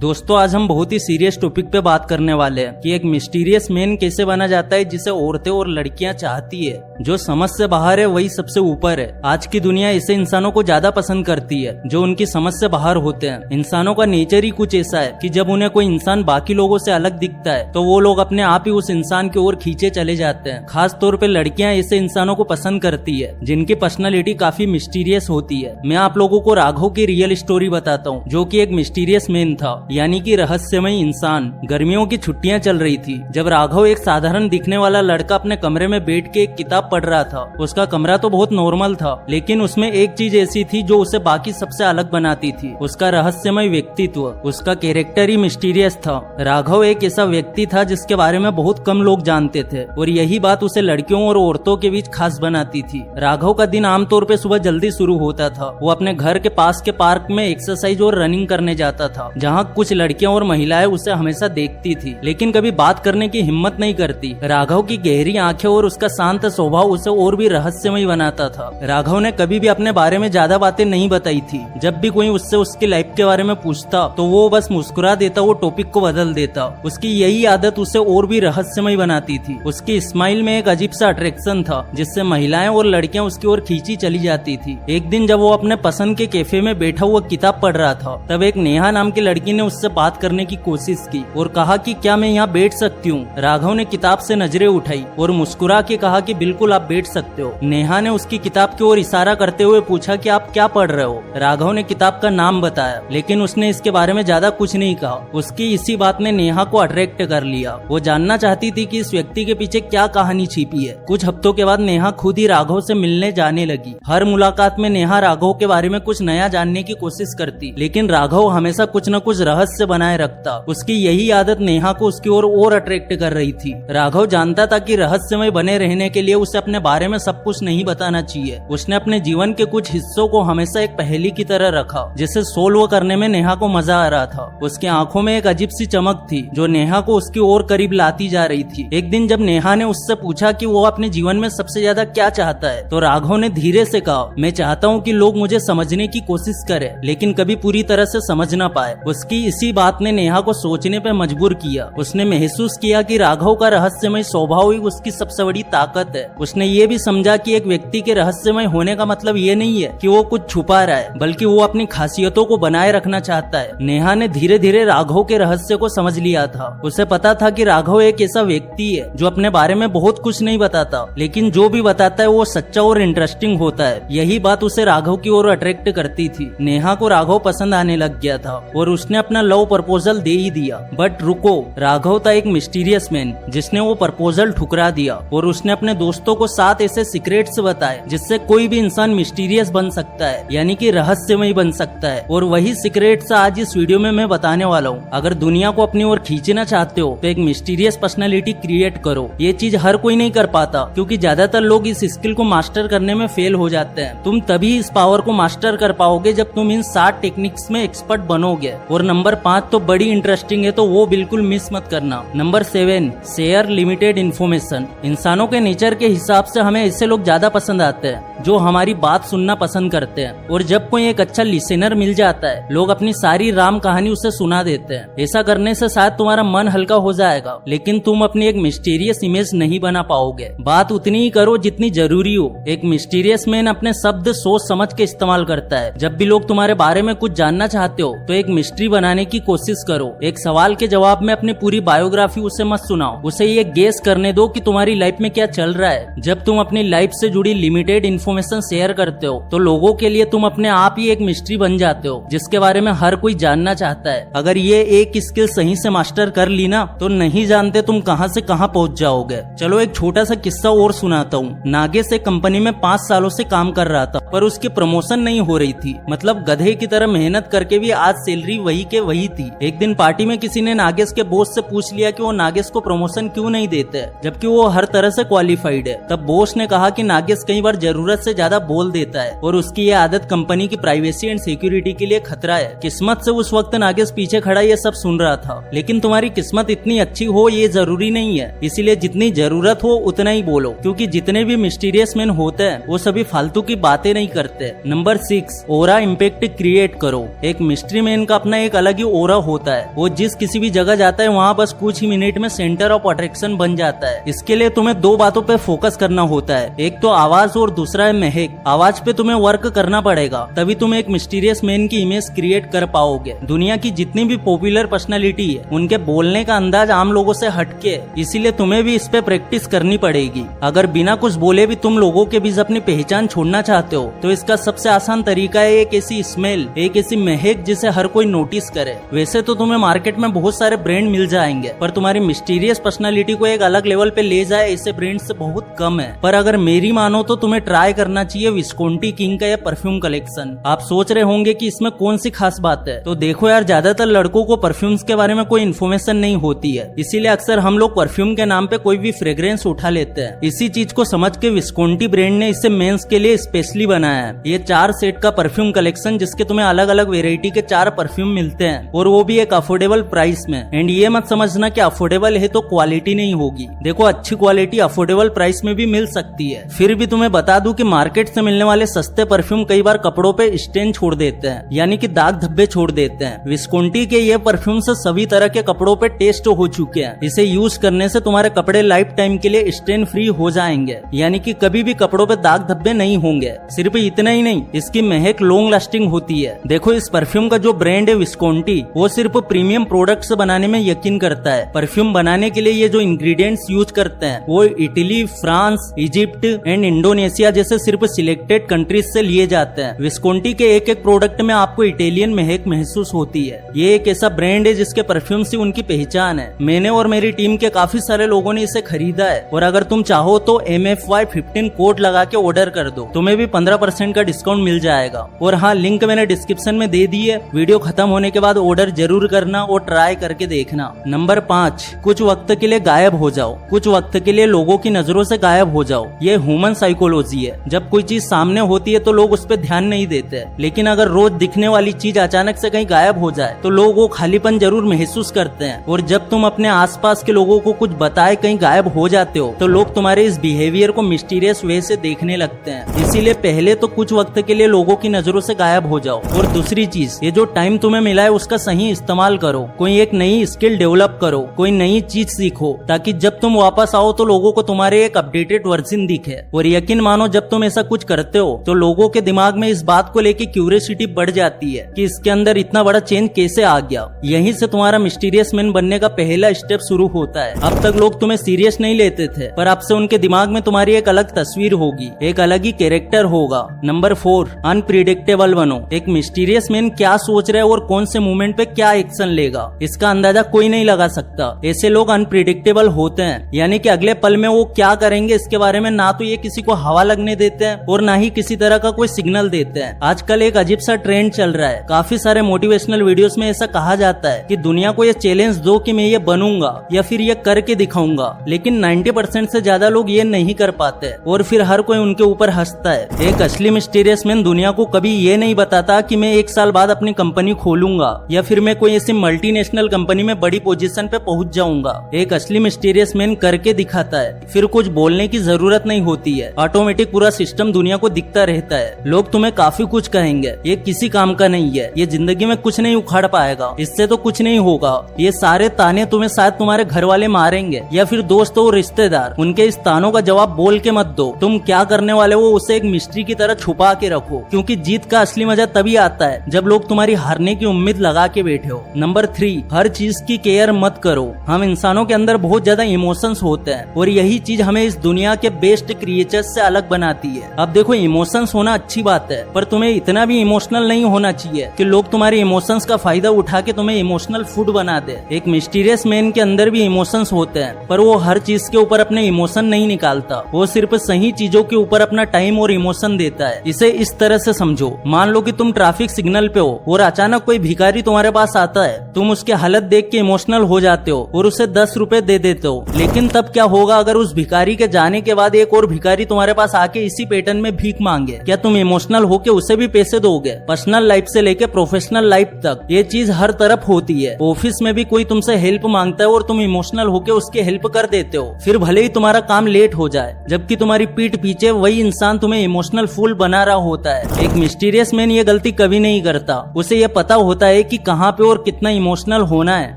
दोस्तों आज हम बहुत ही सीरियस टॉपिक पे बात करने वाले हैं कि एक मिस्टीरियस मैन कैसे बना जाता है जिसे औरतें और लड़कियां चाहती है। जो समझ से बाहर है वही सबसे ऊपर है। आज की दुनिया ऐसे इंसानों को ज्यादा पसंद करती है जो उनकी समझ से बाहर होते हैं। इंसानों का नेचर ही कुछ ऐसा है कि जब उन्हें कोई इंसान बाकी लोगों से अलग दिखता है तो वो लोग अपने आप ही उस इंसान की ओर खींचे चले जाते हैं। खास तौर पे लड़कियां ऐसे इंसानों को पसंद करती है जिनकी पर्सनालिटी काफी मिस्टीरियस होती है। मैं आप लोगों को राघव की रियल स्टोरी बताता हूँ जो कि एक मिस्टीरियस मैन था, यानी कि रहस्यमय इंसान। गर्मियों की छुट्टियां चल रही थी जब राघव एक साधारण दिखने वाला लड़का अपने कमरे में बैठ के एक किताब पढ़ रहा था। उसका कमरा तो बहुत नॉर्मल था लेकिन उसमें एक चीज ऐसी थी जो उसे बाकी सबसे अलग बनाती थी, उसका रहस्यमय व्यक्तित्व। उसका कैरेक्टर ही मिस्टीरियस था। राघव एक ऐसा व्यक्ति था जिसके बारे में बहुत कम लोग जानते थे और यही बात उसे लड़कियों और औरतों के बीच खास बनाती थी। राघव का दिन आमतौर पे सुबह जल्दी शुरू होता था। वो अपने घर के पास के पार्क में एक्सरसाइज और रनिंग करने जाता था, जहाँ कुछ लड़कियां और महिलाएं उसे हमेशा देखती थी लेकिन कभी बात करने की हिम्मत नहीं करती। राघव की गहरी आंखें और उसका शांत स्वभाव उसे और भी रहस्यमय बनाता था। राघव ने कभी भी अपने बारे में ज्यादा बातें नहीं बताई थी। जब भी कोई उससे उसकी लाइफ के बारे में पूछता तो वो बस मुस्कुरा देता, वो टॉपिक को बदल देता। उसकी यही आदत उसे और भी रहस्यमय बनाती थी। उसकी स्माइल में एक अजीब सा अट्रैक्शन था जिससे महिलाएं और लड़कियां उसकी ओर खींची चली जाती थी। एक दिन जब वो अपने पसंद के कैफे में बैठा हुआ किताब पढ़ रहा था तब एक नेहा नाम की लड़की ने उससे बात करने की कोशिश की और कहा कि क्या मैं यहाँ बैठ सकती हूँ। राघव ने किताब से नजरें उठाई और मुस्कुरा के कहा कि बिल्कुल आप बैठ सकते हो। नेहा ने उसकी किताब की ओर इशारा करते हुए पूछा कि आप क्या पढ़ रहे हो। राघव ने किताब का नाम बताया लेकिन उसने इसके बारे में ज्यादा कुछ नहीं कहा। उसकी इसी बात ने नेहा को अट्रैक्ट कर लिया। वो जानना चाहती थी कि इस व्यक्ति के पीछे क्या कहानी छिपी है। कुछ हफ्तों के बाद नेहा खुद ही राघव से मिलने जाने लगी। हर मुलाकात में नेहा राघव के बारे में कुछ नया जानने की कोशिश करती लेकिन राघव हमेशा कुछ न कुछ रहस्य बनाए रखता। उसकी यही आदत नेहा को उसकी ओर और अट्रैक्ट कर रही थी। राघव जानता था कि रहस्यमय बने रहने के लिए उसे अपने बारे में सब कुछ नहीं बताना चाहिए। उसने अपने जीवन के कुछ हिस्सों को हमेशा एक पहेली की तरह रखा जिसे सोल्व करने में नेहा को मजा आ रहा था। उसकी आंखों में एक अजीब सी चमक थी जो नेहा को उसकी ओर करीब लाती जा रही थी। एक दिन जब नेहा ने उससे पूछा कि वो अपने जीवन में सबसे ज्यादा क्या चाहता है तो राघव ने धीरे से कहा, मैं चाहता हूँ कि लोग मुझे समझने की कोशिश करें लेकिन कभी पूरी तरह से समझ ना पाए। उसकी इसी बात ने नेहा को सोचने पे मजबूर किया। उसने महसूस किया कि राघव का रहस्यमय स्वभाव ही उसकी सबसे बड़ी ताकत है। उसने ये भी समझा कि एक व्यक्ति के रहस्यमय होने का मतलब ये नहीं है कि वो कुछ छुपा रहा है बल्कि वो अपनी खासियतों को बनाए रखना चाहता है। नेहा ने धीरे धीरे राघव के रहस्य को समझ लिया था। उसे पता था कि राघव एक ऐसा व्यक्ति है जो अपने बारे में बहुत कुछ नहीं बताता लेकिन जो भी बताता है वो सच्चा और इंटरेस्टिंग होता है। यही बात उसे राघव की ओर अट्रैक्ट करती थी। नेहा को राघव पसंद आने लग गया था और उसने अपना लव प्रपोजल दे ही दिया। बट रुको, राघव था एक मिस्टीरियस मैन जिसने वो प्रपोजल ठुकरा दिया और उसने अपने दोस्तों को 7 ऐसे सीक्रेट्स बताए जिससे कोई भी इंसान मिस्टीरियस बन सकता है, यानी कि रहस्यमय बन सकता है। और वही सीक्रेट्स आज इस वीडियो में मैं बताने वाला हूँ। अगर दुनिया को अपनी ओर खींचना चाहते हो तो एक मिस्टीरियस पर्सनालिटी क्रिएट करो। ये चीज हर कोई नहीं कर पाता क्योंकि ज्यादातर लोग इस स्किल को मास्टर करने में फेल हो जाते हैं। तुम तभी इस पावर को मास्टर कर पाओगे जब तुम इन 7 टेक्निक्स में एक्सपर्ट बनोगे। और नंबर 5 तो बड़ी इंटरेस्टिंग है तो वो बिल्कुल मिस मत करना। Number 7, share limited information. इंसानों के नेचर के हिसाब से हमें ऐसे लोग ज्यादा पसंद आते हैं जो हमारी बात सुनना पसंद करते हैं और जब कोई एक अच्छा लिसनर मिल जाता है लोग अपनी सारी राम कहानी उसे सुना देते हैं। ऐसा करने से शायद तुम्हारा मन हल्का हो जाएगा लेकिन तुम अपनी एक मिस्टीरियस इमेज नहीं बना पाओगे। बात उतनी ही करो जितनी जरूरी हो। एक मिस्टीरियस मैन अपने शब्द सोच समझ के इस्तेमाल करता है। जब भी लोग तुम्हारे बारे में कुछ जानना चाहते हो तो एक मिस्ट्री बनाने की कोशिश करो। एक सवाल के जवाब में अपनी पूरी बायोग्राफी उसे मत सुनाओ, उसे ये गेस करने दो कि तुम्हारी लाइफ में क्या चल रहा है। जब तुम अपनी लाइफ से जुड़ी लिमिटेड इन्फॉर्मेशन शेयर करते हो तो लोगों के लिए तुम अपने आप ही एक मिस्ट्री बन जाते हो जिसके बारे में हर कोई जानना चाहता है। अगर ये एक स्किल सही से मास्टर कर ली ना तो नहीं जानते तुम कहां से कहां पहुंच जाओगे। चलो एक छोटा सा किस्सा और सुनाता हूँ। नागेश एक कंपनी में 5 सालों से काम कर रहा था पर उसकी प्रमोशन नहीं हो रही थी। मतलब गधे की तरह मेहनत करके भी आज सैलरी वही के वही थी। एक दिन पार्टी में किसी ने नागेश के बॉस से पूछ लिया कि वो नागेश को प्रमोशन क्यों नहीं देते जबकि वो हर तरह से क्वालिफाइड है। तब बॉस ने कहा कि नागेश कई बार जरूरत से ज्यादा बोल देता है और उसकी ये आदत कंपनी की प्राइवेसी एंड सिक्योरिटी के लिए खतरा है। किस्मत से उस वक्त नागेश पीछे खड़ा ये सब सुन रहा था लेकिन तुम्हारी किस्मत इतनी अच्छी हो ये जरूरी नहीं है, इसीलिए जितनी जरूरत हो उतना ही बोलो क्योंकि जितने भी मिस्टीरियस मैन होते हैं वो सभी फालतू की बातें नहीं करते। नंबर 6, ओरा इम्पैक्ट क्रिएट करो। एक मिस्ट्री मैन का अपना एक अलग अलग ही ओरा होता है। वो जिस किसी भी जगह जाता है वहाँ बस कुछ ही मिनट में सेंटर ऑफ अट्रैक्शन बन जाता है। इसके लिए तुम्हें दो बातों पे फोकस करना होता है, एक तो आवाज और दूसरा है महक। आवाज पे तुम्हें वर्क करना पड़ेगा, तभी तुम एक मिस्टीरियस मैन की इमेज क्रिएट कर पाओगे। दुनिया की जितनी भी पॉपुलर पर्सनालिटी है उनके बोलने का अंदाज आम लोगों से हटके है, इसीलिए तुम्हें भी इस पे प्रैक्टिस करनी पड़ेगी। अगर बिना कुछ बोले भी तुम लोगों के बीच अपनी पहचान छोड़ना चाहते हो तो इसका सबसे आसान तरीका है एक ऐसी स्मेल, एक ऐसी महक जिसे हर कोई नोटिस करे। वैसे तो तुम्हें मार्केट में बहुत सारे ब्रांड मिल जाएंगे, पर तुम्हारी मिस्टीरियस पर्सनालिटी को एक अलग लेवल पे ले जाए ऐसे ब्रांड से बहुत कम है। पर अगर मेरी मानो तो तुम्हें ट्राई करना चाहिए विस्कोंटी किंग का यह परफ्यूम कलेक्शन। आप सोच रहे होंगे कि इसमें कौन सी खास बात है, तो देखो यार, ज्यादातर लड़कों को परफ्यूम्स के बारे में कोई इन्फॉर्मेशन नहीं होती है, इसीलिए अक्सर हम लोग परफ्यूम के नाम पे कोई भी फ्रेग्रेंस उठा लेते हैं। इसी चीज को समझ के विस्कोंटी ब्रांड ने इसे मेंस के लिए स्पेशली बनाया है। ये 4 सेट का परफ्यूम कलेक्शन जिसके तुम्हें अलग अलग वेरायटी के 4 परफ्यूम मिलते हैं, और वो भी एक अफोर्डेबल प्राइस में। एंड ये मत समझना कि अफोर्डेबल है तो क्वालिटी नहीं होगी। देखो, अच्छी क्वालिटी अफोर्डेबल प्राइस में भी मिल सकती है। फिर भी तुम्हें बता दूं कि मार्केट से मिलने वाले सस्ते परफ्यूम कई बार कपड़ों पे स्टेन छोड़ देते हैं, यानी कि दाग धब्बे छोड़ देते हैं। विस्कोंटी के ये परफ्यूम से सभी तरह के कपड़ों पे टेस्ट हो चुके हैं। इसे यूज करने से तुम्हारे कपड़े लाइफ टाइम के लिए स्टेन फ्री हो जाएंगे, यानी कि कभी भी कपड़ों पे दाग धब्बे नहीं होंगे। सिर्फ इतना ही नहीं, इसकी महक लॉन्ग लास्टिंग होती है। देखो, इस परफ्यूम का जो ब्रांड है विस्कोंटी, वो सिर्फ प्रीमियम प्रोडक्ट्स बनाने में यकीन करता है। परफ्यूम बनाने के लिए ये जो इंग्रेडिएंट्स यूज करते हैं वो Italy, France, Egypt and Indonesia जैसे सिर्फ सिलेक्टेड कंट्रीज से लिए जाते हैं। विस्कोंटी के एक एक प्रोडक्ट में आपको इटालियन महक महसूस होती है। ये एक ऐसा ब्रांड है जिसके परफ्यूम से उनकी पहचान है। मैंने और मेरी टीम के काफी सारे लोगों ने इसे खरीदा है, और अगर तुम चाहो तो MFY15 कोड लगा के ऑर्डर कर दो, तुम्हें भी 15% का डिस्काउंट मिल जाएगा। और हाँ, लिंक मैंने डिस्क्रिप्शन में दे दी है। वीडियो खत्म होने के बाद ऑर्डर जरूर करना और ट्राई करके देखना। नंबर 5, कुछ वक्त के लिए गायब हो जाओ। कुछ वक्त के लिए लोगों की नजरों से गायब हो जाओ। ये ह्यूमन साइकोलॉजी है। जब कोई चीज सामने होती है तो लोग उस पर ध्यान नहीं देते, लेकिन अगर रोज दिखने वाली चीज अचानक से कहीं गायब हो जाए तो लोग वो खालीपन जरूर महसूस करते हैं। और जब तुम अपने आसपास के लोगों को कुछ बताए कहीं गायब हो जाते हो तो लोग तुम्हारे इस बिहेवियर को मिस्टीरियस वे से देखने लगते हैं। इसीलिए पहले तो कुछ वक्त के लिए लोगों की नजरों से गायब हो जाओ। और दूसरी चीज, ये जो टाइम तुम्हें मिला है उसका सही इस्तेमाल करो। कोई एक नई स्किल डेवलप करो, कोई नई चीज सीखो, ताकि जब तुम वापस आओ तो लोगों को तुम्हारे एक अपडेटेड वर्जन दिखे। और यकीन मानो, जब तुम ऐसा कुछ करते हो तो लोगों के दिमाग में इस बात को लेके क्यूरियोसिटी बढ़ जाती है कि इसके अंदर इतना बड़ा चेंज कैसे आ गया। यहीं से तुम्हारा मिस्टीरियस मैन बनने का पहला स्टेप शुरू होता है। अब तक लोग तुम्हें सीरियस नहीं लेते थे, पर अब से उनके दिमाग में तुम्हारी एक अलग तस्वीर होगी, एक अलग ही कैरेक्टर होगा। नंबर 4, अनप्रिडिक्टेबल बनो। एक मिस्टीरियस मैन क्या सोच रहा है और कौन से मोमेंट पे क्या एक्शन लेगा, इसका अंदाजा कोई नहीं लगा सकता। ऐसे लोग अनप्रिडिक्टेबल होते हैं, यानी कि अगले पल में वो क्या करेंगे इसके बारे में ना तो ये किसी को हवा लगने देते हैं और ना ही किसी तरह का कोई सिग्नल देते हैं। आजकल एक अजीब सा ट्रेंड चल रहा है। काफी सारे मोटिवेशनल वीडियोस में ऐसा कहा जाता है कि दुनिया को ये चैलेंज दो कि मैं ये बनूंगा या फिर ये करके दिखाऊंगा, लेकिन 90% से ज्यादा लोग ये नहीं कर पाते और फिर हर कोई उनके ऊपर हंसता है। एक असली मिस्टीरियस मैन दुनिया को कभी ये नहीं बताता कि मैं 1 साल बाद अपनी कंपनी खोलूंगा या फिर मैं कोई ऐसी मल्टीनेशनल कंपनी में बड़ी पोजीशन पे पहुंच जाऊंगा। एक असली मिस्टीरियस मैन करके दिखाता है, फिर कुछ बोलने की जरूरत नहीं होती है, ऑटोमेटिक पूरा सिस्टम दुनिया को दिखता रहता है। लोग तुम्हें काफी कुछ कहेंगे, ये किसी काम का नहीं है, ये जिंदगी में कुछ नहीं उखाड़ पाएगा, इससे तो कुछ नहीं होगा। ये सारे ताने तुम्हें शायद तुम्हारे घर वाले मारेंगे या फिर दोस्त और रिश्तेदार। उनके इस तानों का जवाब बोल के मत दो। तुम क्या करने वाले हो उसे एक मिस्ट्री की तरह छुपा के रखो, क्योंकि जीत का असली मजा तभी आता है जब लोग तुम्हारी हारने की उम्मीद लगा के बैठे हो। नंबर 3, हर चीज की केयर मत करो। हम इंसानों के अंदर बहुत ज्यादा इमोशंस होते हैं और यही चीज हमें इस दुनिया के बेस्ट क्रिएचर्स से अलग बनाती है। अब देखो, इमोशंस होना अच्छी बात है, पर तुम्हें इतना भी इमोशनल नहीं होना चाहिए कि लोग तुम्हारे इमोशंस का फायदा उठा के तुम्हें इमोशनल फूड बना दे। एक मिस्टीरियस मैन के अंदर भी इमोशंस होते हैं, पर वो हर चीज के ऊपर अपने इमोशन नहीं निकालता। वो सिर्फ सही चीजों के ऊपर अपना टाइम और इमोशन देता है। इसे इस तरह से समझो, मान लो कि तुम ट्रैफिक सिग्नल पे हो और अचानक कोई भिखारी तुम्हारे पास आता है। तुम उसके हालत देख के इमोशनल हो जाते हो और उसे 10 रुपए दे देते हो। लेकिन तब क्या होगा अगर उस भिखारी के जाने के बाद एक और भिखारी तुम्हारे पास आके इसी पैटर्न में भीख मांगे? क्या तुम इमोशनल होके उसे भी पैसे दोगे? पर्सनल लाइफ से लेके प्रोफेशनल लाइफ तक ये चीज हर तरफ होती है। ऑफिस में भी कोई तुमसे हेल्प मांगता है और तुम इमोशनल होके उसके हेल्प कर देते हो, फिर भले ही तुम्हारा काम लेट हो जाए, जबकि तुम्हारी पीठ पीछे वही इंसान तुम्हें इमोशनल फूल बना रहा होता है। एक मिस्टीरियस मैन ये गलती कभी नहीं करता। उसे ये पता होता है है कि कहाँ पे और कितना इमोशनल होना है।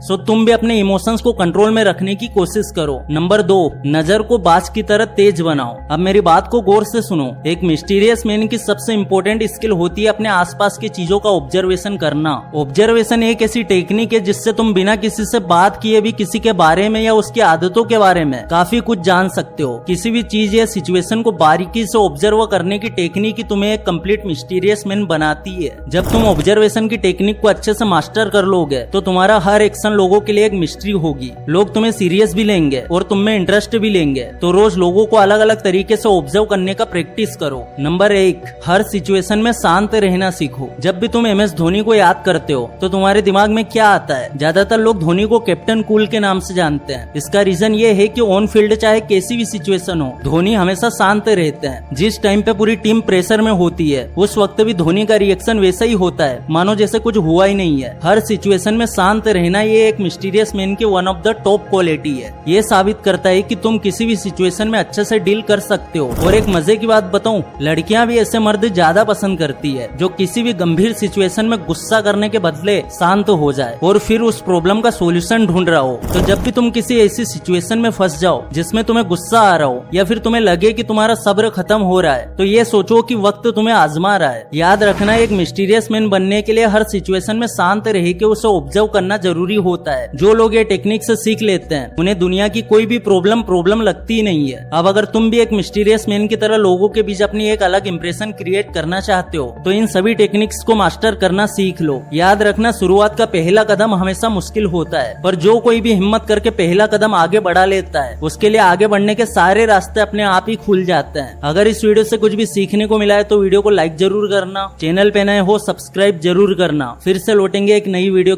सो तुम भी अपने इमोशंस को कंट्रोल में रखने की कोशिश करो। नंबर 2, नजर को बाज की तरह तेज बनाओ। अब मेरी बात को गौर से सुनो। एक मिस्टीरियस मैन की सबसे इंपॉर्टेंट स्किल होती है अपने आसपास की चीजों का ऑब्जर्वेशन करना। ऑब्जर्वेशन एक ऐसी टेक्निक है जिससे तुम बिना किसी से बात किए भी किसी के बारे में या उसकी आदतों के बारे में काफी कुछ जान सकते हो। किसी भी चीज या सिचुएशन को बारीकी से ऑब्जर्व करने की टेक्निक ही तुम्हें एक कंप्लीट मिस्टीरियस मैन बनाती है। जब तुम ऑब्जर्वेशन की टेक्निक को अच्छे से मास्टर कर लोगे तो तुम्हारा हर एक्शन लोगों के लिए एक मिस्ट्री होगी। लोग तुम्हें सीरियस भी लेंगे और तुम में इंटरेस्ट भी लेंगे। तो रोज लोगों को अलग अलग तरीके से ऑब्जर्व करने का प्रैक्टिस करो। नंबर 1, हर सिचुएशन में शांत रहना सीखो। जब भी तुम MS धोनी को याद करते हो तो तुम्हारे दिमाग में क्या आता है? ज्यादातर लोग धोनी को कैप्टन कूल के नाम से जानते हैं। इसका रीजन ये है कि ऑन फील्ड चाहे कैसी भी सिचुएशन हो, धोनी हमेशा शांत रहते हैं। जिस टाइम पे पूरी टीम प्रेशर में होती है उस वक्त भी धोनी का रिएक्शन वैसा ही होता है, मानो जैसे कुछ हुआ ही नहीं है। हर सिचुएशन में शांत रहना ये एक मिस्टीरियस मैन की one of the top quality है। ये साबित करता है कि तुम किसी भी सिचुएशन में अच्छे से डील कर सकते हो। और एक मजे की बात बताऊं, लड़कियां भी ऐसे मर्द ज्यादा पसंद करती है जो किसी भी गंभीर सिचुएशन में गुस्सा करने के बदले शांत हो जाए और फिर उस प्रॉब्लम का सोल्यूशन ढूंढ रहा हो। तो जब भी तुम किसी ऐसी सिचुएशन में फंस जाओ जिसमें तुम्हें गुस्सा आ रहा हो या फिर तुम्हें लगे कि तुम्हारा सब्र खत्म हो रहा है, तो ये सोचो कि वक्त तुम्हें आजमा रहा है। याद रखना, एक मिस्टीरियस मैन बनने के लिए हर सिचुएशन में शांत रह के उसे ऑब्जर्व करना जरूरी होता है। जो लोग ये टेक्निक से सीख लेते हैं उन्हें दुनिया की कोई भी प्रॉब्लम लगती नहीं है। अब अगर तुम भी एक मिस्टीरियस मैन की तरह लोगों के बीच अपनी एक अलग इंप्रेशन क्रिएट करना चाहते हो तो इन सभी टेक्निक्स को मास्टर करना सीख लो। याद रखना, शुरुआत का पहला कदम हमेशा मुश्किल होता है, पर जो कोई भी हिम्मत करके पहला कदम आगे बढ़ा लेता है उसके लिए आगे बढ़ने के सारे रास्ते अपने आप ही खुल जाते हैं। अगर इस वीडियो से कुछ भी सीखने को मिला है तो वीडियो को लाइक जरूर करना, चैनल पे नए हो सब्सक्राइब जरूर करना। फिर से लौटेंगे एक नई वीडियो